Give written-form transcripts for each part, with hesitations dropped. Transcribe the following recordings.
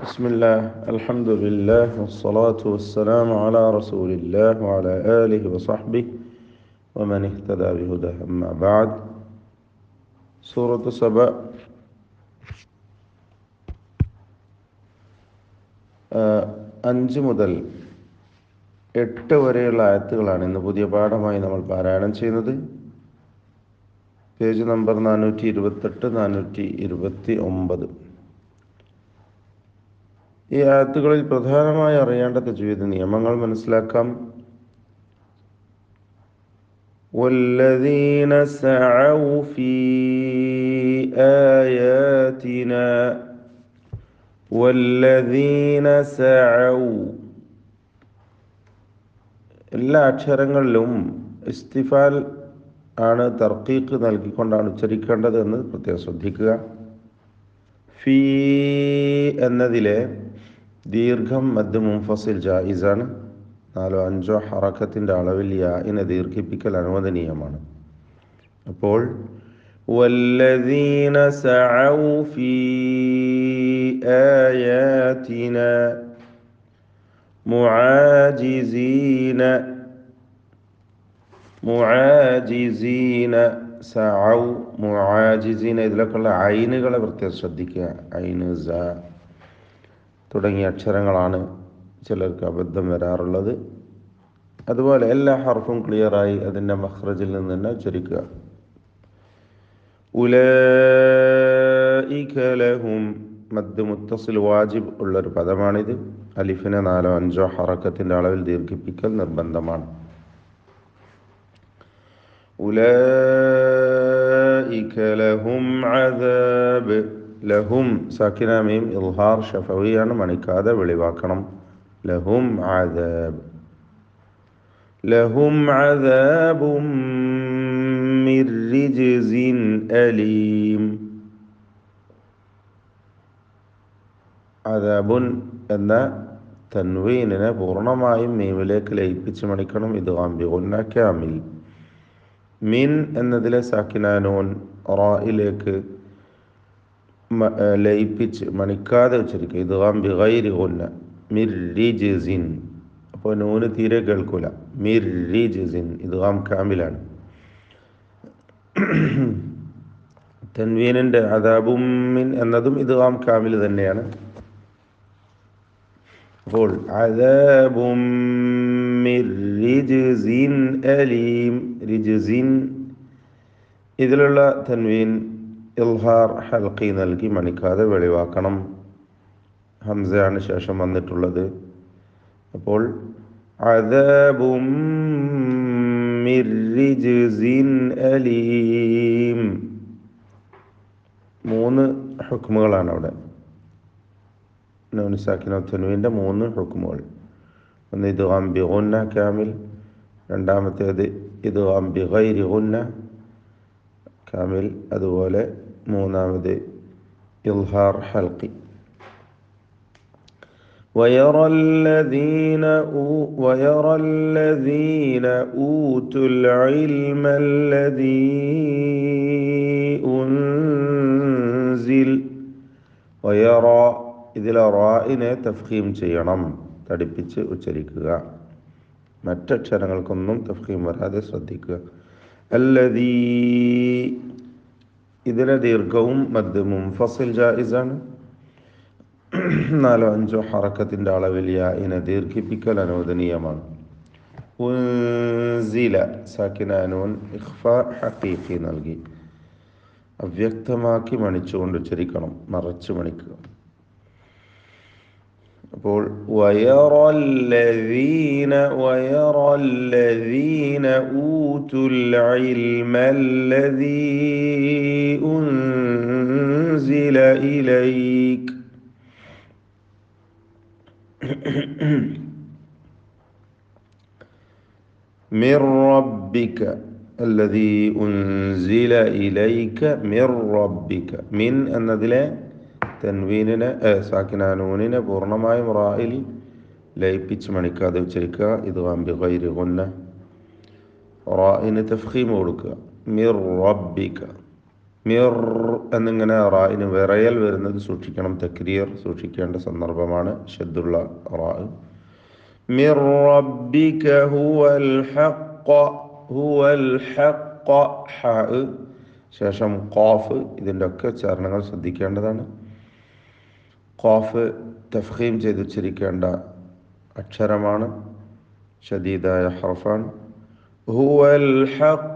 بسم الله الحمد لله والصلاة والسلام على رسول الله وعلى آله وصحبه ومن اهتدى بهداه أما بعد سورة سبأ 5 മുതൽ 8 വരെയുള്ള ആയത്തുകളാണ് ഇന്ന് പുതിയ പാഠമായി നമ്മൾ പാരായണം ചെയ്യുന്നത്. Page number 428 429. ഈ ആയത്തുകളിൽ പ്രധാനമായി അറിയേണ്ട തജ്വീദ് നിയമങ്ങൾ മനസ്സിലാക്കാം. വല്ലദീന സഅഉ ഫീ ആയാതിനാ വല്ലദീന സഅഉ, എല്ലാ അക്ഷരങ്ങളിലും ഇസ്തിഫാൽ ആണ്, തർക്കീഖ് നൽകിക്കൊണ്ടാണ് ഉച്ചരിക്കേണ്ടത് എന്ന് പ്രത്യേകം ശ്രദ്ധിക്കുക. ഫീ എന്നതിലെ ദീർഘം മദ് മുൻഫസിൽ ജായിസാണ്. 4-5 ഹറക്കത്തിൻ്റെ അളവിൽ യാഇനെ ദീർഘിപ്പിക്കൽ അനുവദനീയമാണ്. അപ്പോൾ വല്ലദീന സഅഉ ഫീ ആയാതിനാ മുആജിസീന സഅഉ മുആജിസീന, ഇതിലൊക്കെയുള്ള ഐനുകളെ പ്രത്യേകം ശ്രദ്ധിക്കുക. ഐന്, സ തുടങ്ങിയ അക്ഷരങ്ങളാണ് ചിലർക്ക് അബദ്ധം വരാറുള്ളത്. അതുപോലെ എല്ലാ ഹർഫും ക്ലിയറായി അതിൻ്റെ മഖ്റജിൽ നിന്ന് തന്നെ ഉച്ചരിക്കുക. ഉലൈക ലഹും, മദ് മുത്തസിൽ വാജിബ് ഉള്ളൊരു പദമാണിത്. അലിഫിനെ 4-5 ഹറക്കത്തിൻ്റെ അളവിൽ ദീർഘിപ്പിക്കൽ നിർബന്ധമാണ്. ഉലൈക ലഹും അദാബ്, ലഹും സാക്കിന മീം ഇൽഹാർ ഷഫവിയാണ്, മണിക്കാതെ വെളിവാക്കണം. ലഹും അദാബ്, ലഹും അദാബും മിർ റിജ്സിൻ അലീം. അദാബുൻ എന്ന തൻവീനിനെ പൂർണ്ണമായും മീമിലേക്ക് ലയിപ്പിച്ച് മണിക്കണം. ഇത് ഗുന്ന കാമിൽ. മിൻ എന്നതിലെ സാക്കിന നൂൻ റായിലേക്ക് ലയിപ്പിച്ച് മണിക്കാതെ ഉച്ചരിക്കുക. ഇത് ബിഗൈരി ഗുന്ന. മിർ റിജ്സിൻ, അപ്പോൾ നൂന് തീരെ കേൾക്കൂല. മിർ റിജ്സിൻ ഇത് കാമിലാണ്. തൻവീനിൻ്റെ അദാബും മിൻ എന്നതും ഇത് കാമിൽ തന്നെയാണ്. അപ്പോൾ അദാബും മിർ റിജ്സിൻ അലീം, റിജ്സിൻ ഇതിലുള്ള തൻവീൻ ഇൽഹാർ ഹൽഖി നൽകി മണിക്കാതെ വെളിവാക്കണം. ഹംസയാണ് ശേഷം വന്നിട്ടുള്ളത്. അപ്പോൾ അദാബും മിർ റിജ്സിൻ അലീം. 3 ഹുക്മുകളാണ് അവിടെ. നൂൻ സാക്കിന തൻവീൻ്റെ 3 ഹുക്മുകൾ. ഒന്ന് ഇദ്ഗാം ബിഗുന്ന കാമിൽ, രണ്ടാമത്തേത് ഇദ്ഗാം ബിഗൈരി ഗുന്ന കാമിൽ, അതുപോലെ മൂന്നാമത് ഇൽഹാർ ഹൽഖി. ويرى الذين أوتوا العلم الذي أنزل. ويرى ഇതിലെ റായിനെ തഫ്ഖീം ചെയ്യണം, തടിപ്പിച്ച് ഉച്ചരിക്കുക. മറ്റക്ഷരങ്ങൾക്കൊന്നും തഫ്ഖീം വരാതെ ശ്രദ്ധിക്കുക. അല്ലദീ ഇതിലെ ദീർഘവും മദ് മുൻഫസിൽ ജായിസാണ്. 4-5 ഹറക്കത്തിൻ്റെ അളവിൽ യാഇനെ ദീർഘിപ്പിക്കൽ അനുവദനീയമാണ്. ഉൻസില സാക്കിന നൂൻ ഇഖ്ഫാ ഹഖീഖി നൽകി അവ്യക്തമാക്കി മണിച്ചുകൊണ്ട് ഉച്ചരിക്കണം, മറച്ച് മണിക്കുക. അപ്പോൾ വയറല്ലദീന ഊതുൽ ഇൽമ അല്ലദീ ഉൻസില ഇലൈക. മിർ റബ്ബിക അല്ലദീ ഉൻസില ഇലൈക മിർ റബ്ബിക. മിൻ എന്നതിലെ തൻവീനിനെ സാക്കിന നൂനിനെ പൂർണ്ണമായും റായിൽ ലയിപ്പിച്ച് മണിക്കാതെ ഉച്ചരിക്കുക. ഇത് ബിഗൈരി ഗുന്ന. റായിന് തഫ്ഖീം കൊടുക്കുക. മിർ റബ്ബിക മിർ എന്നിങ്ങനെ റായിന് വിറയൽ വരുന്നത് സൂക്ഷിക്കണം. തക്രീർ സൂക്ഷിക്കേണ്ട സന്ദർഭമാണ്. ഷദ്ദുള്ള റാ. മിർ റബ്ബിക ഹുവൽ ഹഖ്, ഹുവൽ ഹഖ്, ഹ ശേഷം ഖാഫ്. ഇതിൻ്റെ ഒക്കെ ഉച്ചാരണങ്ങൾ ശ്രദ്ധിക്കേണ്ടതാണ്. ഖാഫ് തഫ്ഖീം ചെയ്ത് ഉച്ചരിക്കേണ്ട അക്ഷരമാണ്. ഷദീദായ ഹർഫാണ്. ഹുവൽ ഹഖ്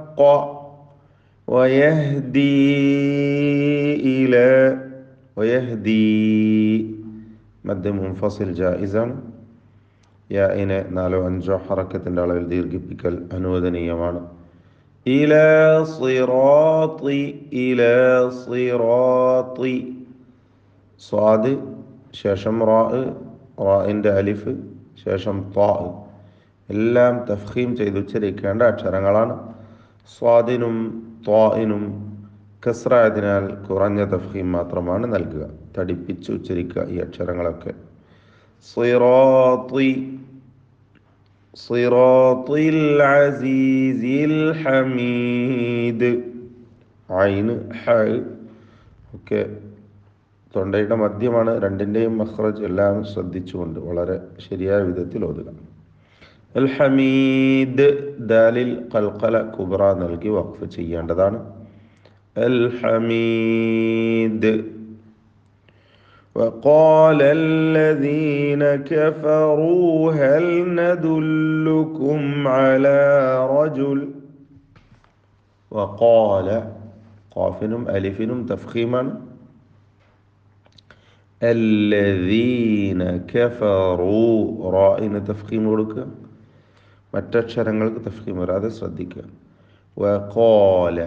വയഹ്ദീ ഇലാ, വയഹ്ദീ മദ് മുൻഫസിൽ ജായിസാണ്. യാഇനെ 4-5 ഹറക്കത്തിൻ്റെ അളവിൽ ദീർഘിപ്പിക്കൽ അനുവദനീയമാണ്. ഇലാ സിറാത്തി, ഇലാ സിറാത്തി. സ്വാദ് ശേഷം റാ, റാഇൻ്റെ അലിഫ് ശേഷം ത്വാ. എല്ലാം തഫ്ഖീം ചെയ്ത് ഉച്ചരിക്കേണ്ട അക്ഷരങ്ങളാണ്. സ്വാദിനും ത്വാഇനും കസ്റായതിനാൽ കുറഞ്ഞ തഫ്ഖീം മാത്രമാണ് നൽകുക. തടിപ്പിച്ച് ഉച്ചരിക്കുക ഈ അക്ഷരങ്ങളൊക്കെ. സിറാത്തി, സിറാത്തിൽ അസീസിൽ ഹമീദ്. ഐന് ഹ ഒക്കെ തൊണ്ടയുടെ മധ്യമാണ്. രണ്ടിൻ്റെയും മഖ്റജ് എല്ലാം ശ്രദ്ധിച്ചുകൊണ്ട് വളരെ ശരിയായ വിധത്തിൽ ഓതുക. അൽ ഹമീദ് ദാലിൽ ഖൽഖല കുബ്ര നൽകി വഖഫ് ചെയ്യേണ്ടതാണ്. അൽ ഹമീദ്. وقال الذين كفروا هل ندلكم على رجل. وقال ഖാഫിനും അലിഫിനും തഫ്ഖീമാണ്. الذين كفروا റാഇന് തഫ്ഖീം കൊടുക്കുക. മറ്റക്ഷരങ്ങൾക്ക് തഫ്ഖീം വരാതെ ശ്രദ്ധിക്കുക. وقال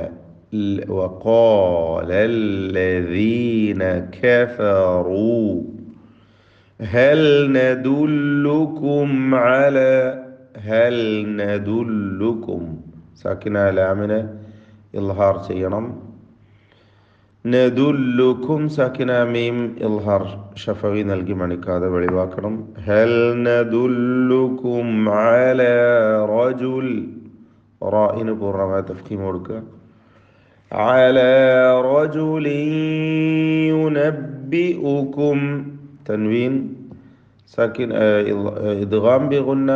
الذين كفروا هل ندلكم على، هل ندلكم സാക്കിന ലാമിനെ ഇൽഹാർ ചെയ്യണം. നദുല്ലുക്കും സാക്കിന മീം ഇൽഹാർ ഷഫവി നൽകി മണിക്കാതെ വെളിവാക്കണം. ഹൽ നദുല്ലുക്കും അലാ റജുൽ, റാഇന് പൂർണ്ണമായ തഫ്ഖീം കൊടുക്കുക. അലാ റജുലിൻ യുനബ്ബിഉക്കും, തൻവീൻ സാക്കിൻ ഇദ്ഗാം ബിഗുന്ന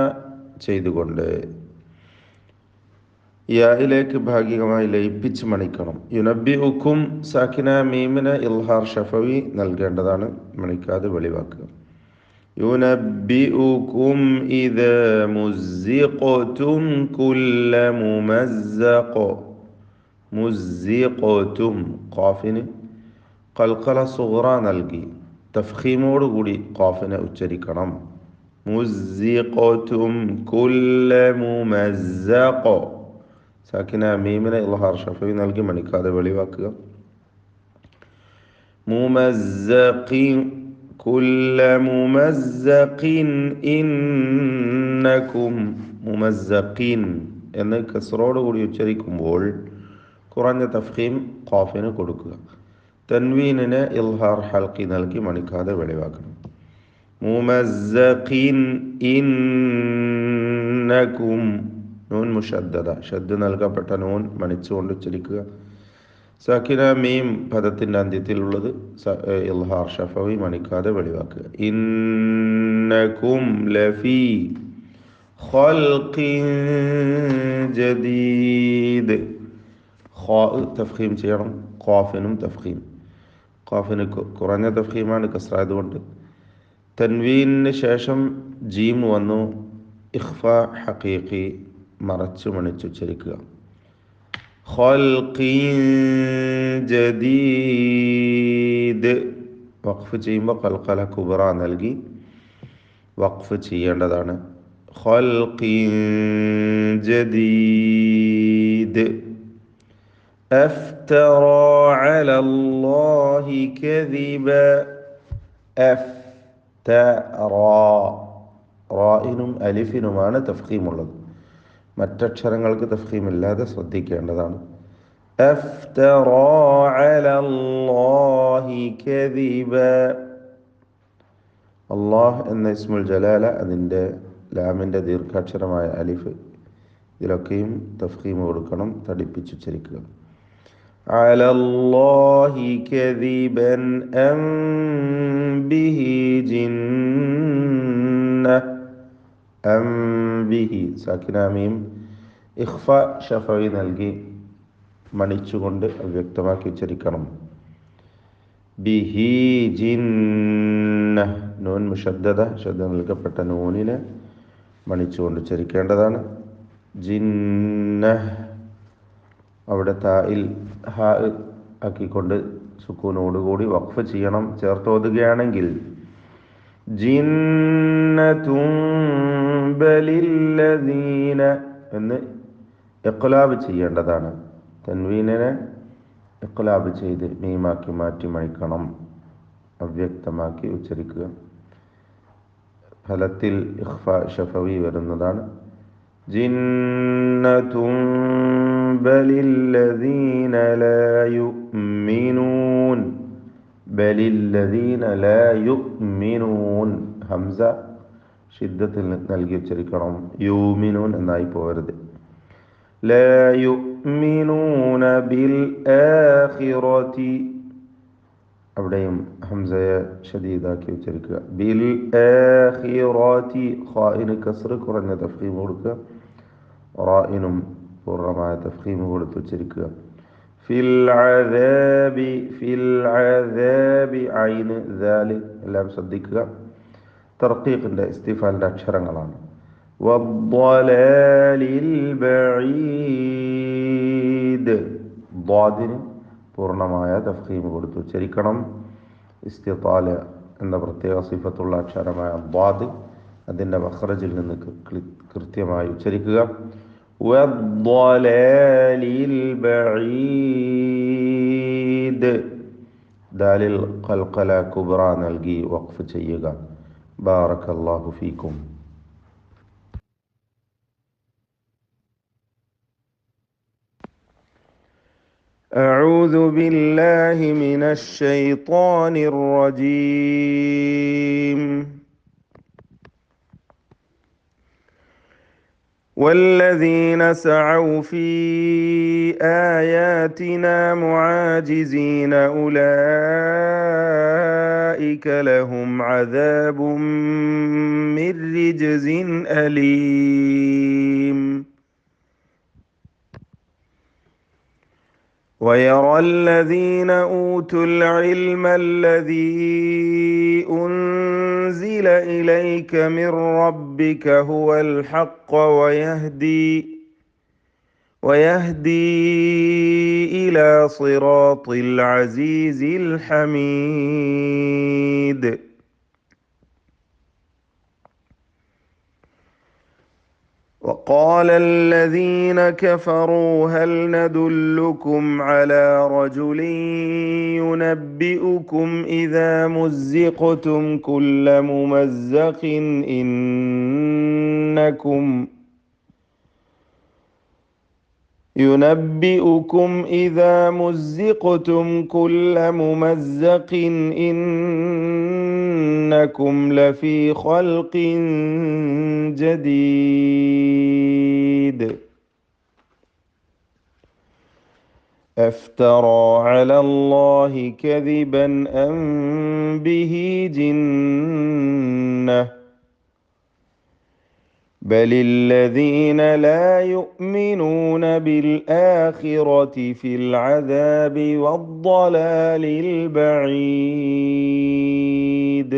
ചെയ്തുകൊണ്ട് യായിലേക്ക് ഭാഗികമായി ലയിപ്പിച്ച് മണിക്കണം. യുനബ്ബിഉക്കും സാക്കിന മീമിന് ഇൽഹാർ ഷഫവി നൽകേണ്ടതാണ്. മണിക്കാതെ വെളിവാക്കുക. യുനബ്ബിഉക്കും ഇദാ മുസ്സിഖ്തും കുല്ല മുമസ്സഖ്. മുസ്സിഖ്തും ഖാഫിന് ഖൽഖല സുഗ്റ നൽകി തഫ്ഖീമോടുകൂടി ഖാഫിനെ ഉച്ചരിക്കണം. മുസ്സിഖ്തും കുല്ല മുമസ്സഖ് സാക്കിന മീമിനെ ഇൽഹാർ ഷഫവി നൽകി മണിക്കാതെ വെളിവാക്കുക. മുമസ്സഖീൻ കുല്ല മുമസ്സഖീൻ ഇന്നകും. മുമസ്സഖീൻ എന്ന് കസ്റോട് കൂടി ഉച്ചരിക്കുമ്പോൾ കുറഞ്ഞ തഫ്ഖീം ഖാഫിന് കൊടുക്കുക. തൻവീനിനെ ഇൽഹാർ ഹൽക്കി നൽകി മണിക്കാതെ വെളിവാക്കണം. മുമസ്സഖീൻ ഇന്നകും. നൂൻ മുഷദ്ദദ, ഷദ് നൽകപ്പെട്ട നൂൻ മണിച്ചുകൊണ്ട് ഉച്ചരിക്കുക. സാക്കിന മീം പദത്തിൻ്റെ അന്ത്യത്തിലുള്ളത് ഇൽഹാർ ഷഫവി മണിക്കാതെ വെളിവാക്കുക. ഇന്നകും ലഫീ ഖൽഖിൻ ജദീദ്. ഖാ തഫ്ഖീം ചെയ്യണം. ഖാഫിനും തഫ്ഖീം. ഖാഫിന് കുറഞ്ഞ തഫ്ഖീമാണ് കസ്റായതുകൊണ്ട്. തൻവീനിന് ശേഷം ജീം വന്നു. ഇഖ്ഫ ഹഖീഖി മറച്ചു മണിച്ചുച്ചരിക്കുക. ഖൽഖിൻ ജദീദ്. വഖഫ് ചെയ്യുമ്പോൾ ഖൽഖല കുബ്ര നൽകി വഖഫ് ചെയ്യേണ്ടതാണ്. ഖൽഖിൻ ജദീദ്. അഫ്തറ അലല്ലാഹി കദിബ. അഫ്തറ റാഇനും അലിഫിനുമാണ് തഫ്ഖീമുള്ളത്. മറ്റക്ഷരങ്ങൾക്ക് തഫ്ഖീമില്ലാതെ ശ്രദ്ധിക്കേണ്ടതാണ്. അഫ്തറ അലല്ലാഹി കദിബ. അല്ലാഹ് എന്ന ഇസ്മുൽ ജലാല, അതിൻ്റെ ലാമിൻ്റെ ദീർഘാക്ഷരമായ അലിഫ്, ഇതിലൊക്കെയും തഫ്ഖീം കൊടുക്കണം. തടിപ്പിച്ചുച്ചരിക്കുക. على الله كذبا أم به جنة أم به സാക്കിന മീം ഇഖ്ഫ ഷഫഈ നൽകി മണിച്ചുകൊണ്ട് അവ്യക്തമാക്കി ഉച്ചരിക്കണം. ബിഹി ജിന്ന നൂൻ മുഷദ്ദദ ശബ്ദ നൽകപ്പെട്ട നൂനിനെ മണിച്ചുകൊണ്ട് ഉച്ചരിക്കേണ്ടതാണ്. ജിന്ന അവിടെ തായിൽ ഹാ ആക്കിക്കൊണ്ട് സുക്കൂനോടുകൂടി വഖഫ് ചെയ്യണം. ചേർത്തോതുകയാണെങ്കിൽ ജിന്നതും ബലില്ലദീന എന്ന് ഇഖ്ലാബ് ചെയ്യേണ്ടതാണ്. തൻവീനിനെ ഇഖ്ലാബ് ചെയ്ത് മീമാക്കി മാറ്റി മണിക്കണം, അവ്യക്തമാക്കി ഉച്ചരിക്കുക. ഫലത്തിൽ ഇഖ്ഫ ഷഫവി വരുന്നതാണ്. ജിന്നതും ബലില്ലദീന ലാ യുഅ്മിനൂൻ ബലില്ലദീന ലാ യുഅ്മിനൂൻ ഹംസ ഷിദ്ദത്തിൽ നൽകി ഉച്ചരിക്കണം. യൂമിനൂൻ എന്നായി പോകരുത്. ലാ യുഅ്മിനൂന ബിൽ ആഖിറതി അവിടെയും ഹംസയെ ഷദീദാക്കി ഉച്ചരിക്കുക. ബിൽ ആഖിറതി ഖാഇന് കസ്ർ കുറഞ്ഞ തഫ്ഖീം കൊടുക്കുക. റാഇനും പൂർണ്ണമായ തഫ്ഖീം കൊടുത്ത് ഉച്ചരിക്കുക. ഫിൽ അദാബി ഐന് ദാല് എല്ലാം ശ്രദ്ധിക്കുക. തർഖീഖിന്റെ ഇസ്തിഫാലിന്റെ അക്ഷരങ്ങളാണ്. വദ്ദലാലിൽ ബഈദ് ദ്വാദിന് പൂർണ്ണമായ തഫ്ഖീം കൊടുത്ത് ഉച്ചരിക്കണം. ഇസ്തിതാല എന്ന പ്രത്യേക സിഫത്തുള്ള അക്ഷരമായ ദ്വാദ് അതിൻ്റെ മഖ്റജിൽ നിന്ന് കൃത്യമായി ഉച്ചരിക്കുക. വദ്ദലാലിൽ ബഈദ് ദാലിൽ ഖൽഖല കുബ്ര നൽകി വഖഫ് ചെയ്യുക. ബാറക്കല്ലാഹു ഫീക്കും. أعوذ بالله من الشيطان الرجيم. والذين سعوا في آياتنا معاجزين أولئك لهم عذاب من رجز أليم. ويرى الذين أوتوا العلم الذي أنزل إليك من ربك هو الحق ويهدي إلى صراط العزيز الحميد. وقال الذين كفروا هل ندلكم على رجل ينبئكم إذا مزقتم كل ممزق إنكم لفي خلق جديد. أفترى على الله كذبا أم به جنة بل الذين لا يؤمنون بالآخرة في العذاب والضلال البعيد.